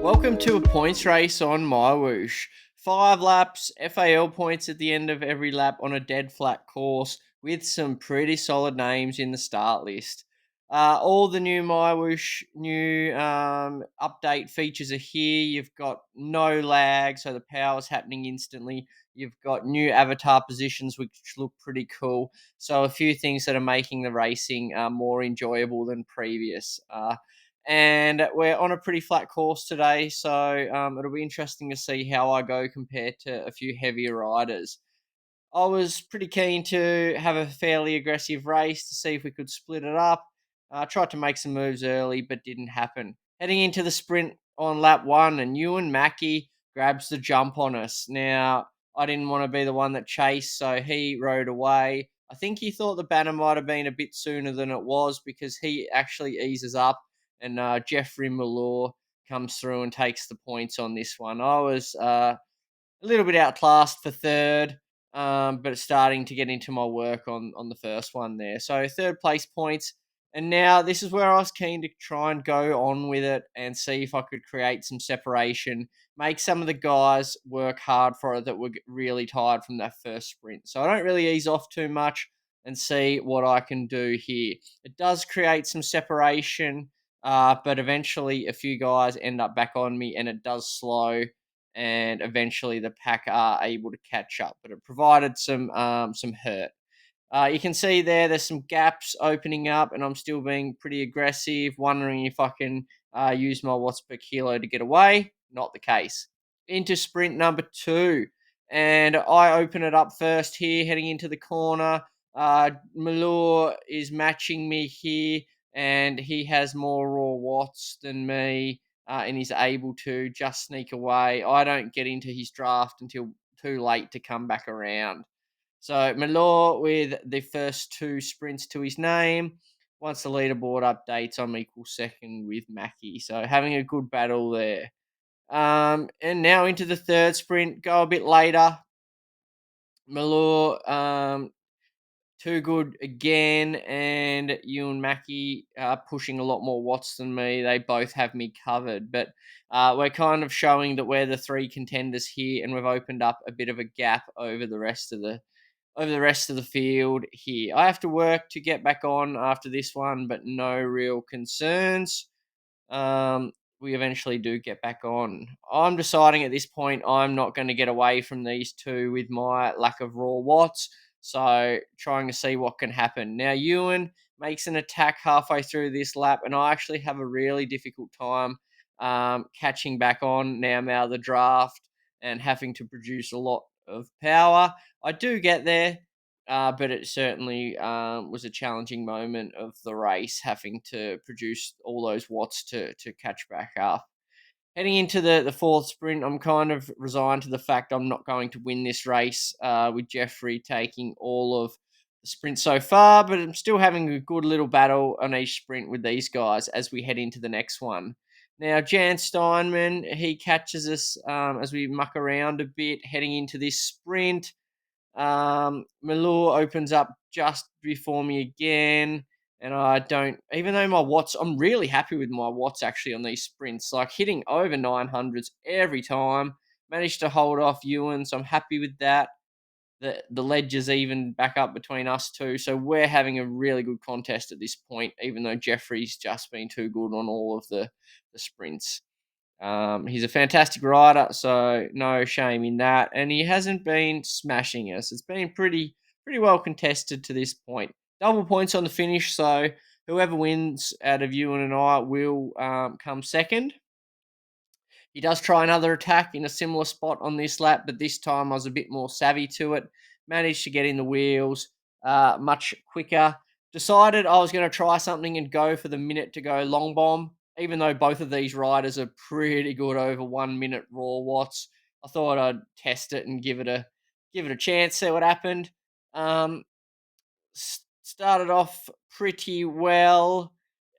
Welcome to a points race on MyWhoosh. 5 laps, FAL points at the end of every lap on a dead flat course with some pretty solid names in the start list. All the new MyWhoosh new update features are here. You've got no lag, so the power's happening instantly. You've got new avatar positions, which look pretty cool. So a few things that are making the racing more enjoyable than previous. And we're on a pretty flat course today, so it'll be interesting to see how I go compared to a few heavier riders. I was pretty keen to have a fairly aggressive race to see if we could split it up. I tried to make some moves early, but didn't happen. Heading into the sprint on lap one, and Ewan Mackie grabs the jump on us. Now, I didn't want to be the one that chased, so he rode away. I think he thought the banner might have been a bit sooner than it was because he actually eases up, and Geoffrey Millour comes through and takes the points on this one. I was a little bit outclassed for third, but starting to get into my work on the first one there. So third place points, and now this is where I was keen to try and go on with it and see if I could create some separation, make some of the guys work hard for it that were really tired from that first sprint. So I don't really ease off too much and see what I can do here. It does create some separation, but eventually a few guys end up back on me, and it does slow, and eventually the pack are able to catch up. But it provided some hurt. You can see there's some gaps opening up, and I'm still being pretty aggressive, wondering if I can use my watts per kilo to get away. Not the case. Into sprint number two, and I open it up first here, heading into the corner. Millour is matching me here, and he has more raw watts than me, and he's able to just sneak away. I don't get into his draft until too late to come back around. So Millour with the first two sprints to his name. Once the leaderboard updates, I'm equal second with Mackie. So having a good battle there. And now into the third sprint, go a bit later. Millour, too good again, and you and Mackie are pushing a lot more watts than me. They both have me covered, but we're kind of showing that we're the three contenders here, and we've opened up a bit of a gap over the rest of the field here. I have to work to get back on after this one, but no real concerns. Um, we eventually do get back on. I'm deciding at this point I'm not going to get away from these two with my lack of raw watts. So trying to see what can happen. Now Ewan makes an attack halfway through this lap, and I actually have a really difficult time catching back on now. I'm out of the draft and having to produce a lot of power. I do get there, but it certainly was a challenging moment of the race, having to produce all those watts to catch back up. Heading into the fourth sprint, I'm kind of resigned to the fact I'm not going to win this race, with Geoffrey taking all of the sprint so far, but I'm still having a good little battle on each sprint with these guys as we head into the next one. Now, Jan Steinman, he catches us as we muck around a bit heading into this sprint. Millour opens up just before me again, and I don't. Even though my watts, I'm really happy with my watts actually on these sprints, like hitting over 900s every time. Managed to hold off Ewan, so I'm happy with that. The ledger's even back up between us two, so we're having a really good contest at this point. Even though Geoffrey's just been too good on all of the sprints. He's a fantastic rider, so no shame in that. And he hasn't been smashing us. It's been pretty well contested to this point. Double points on the finish, so whoever wins out of Ewan and I will come second. He does try another attack in a similar spot on this lap, but this time I was a bit more savvy to it. Managed to get in the wheels much quicker. Decided I was going to try something and go for the minute to go long bomb. Even though both of these riders are pretty good over 1 minute raw watts, I thought I'd test it and give it a chance, see what happened. Um, Started off pretty well,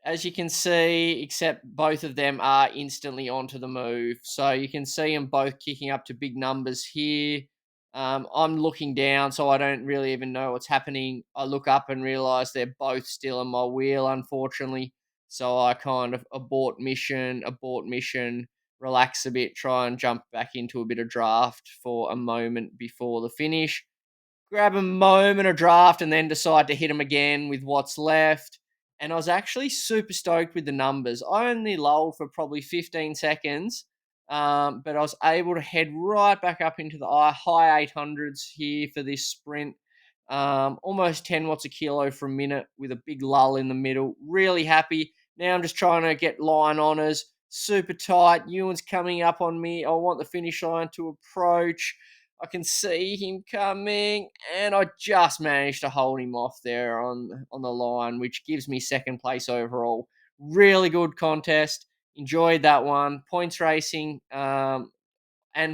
as you can see, except both of them are instantly onto the move. So you can see them both kicking up to big numbers here. I'm looking down, so I don't really even know what's happening. I look up and realize they're both still on my wheel, unfortunately. So I kind of abort mission. relax a bit, try and jump back into a bit of draft for a moment before the finish, grab a moment of draft, and then decide to hit them again with what's left. And I was actually super stoked with the numbers. I only lulled for probably 15 seconds, but I was able to head right back up into the high 800s here for this sprint. Almost 10 watts a kilo for a minute with a big lull in the middle. Really happy. Now I'm just trying to get line honors. Super tight. Ewan's coming up on me. I want the finish line to approach. I can see him coming, and I just managed to hold him off there on the line, which gives me second place overall. Really good contest. Enjoyed that one. Points racing and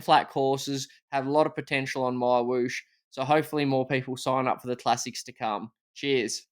flat courses have a lot of potential on MyWhoosh. So hopefully more people sign up for the classics to come. Cheers.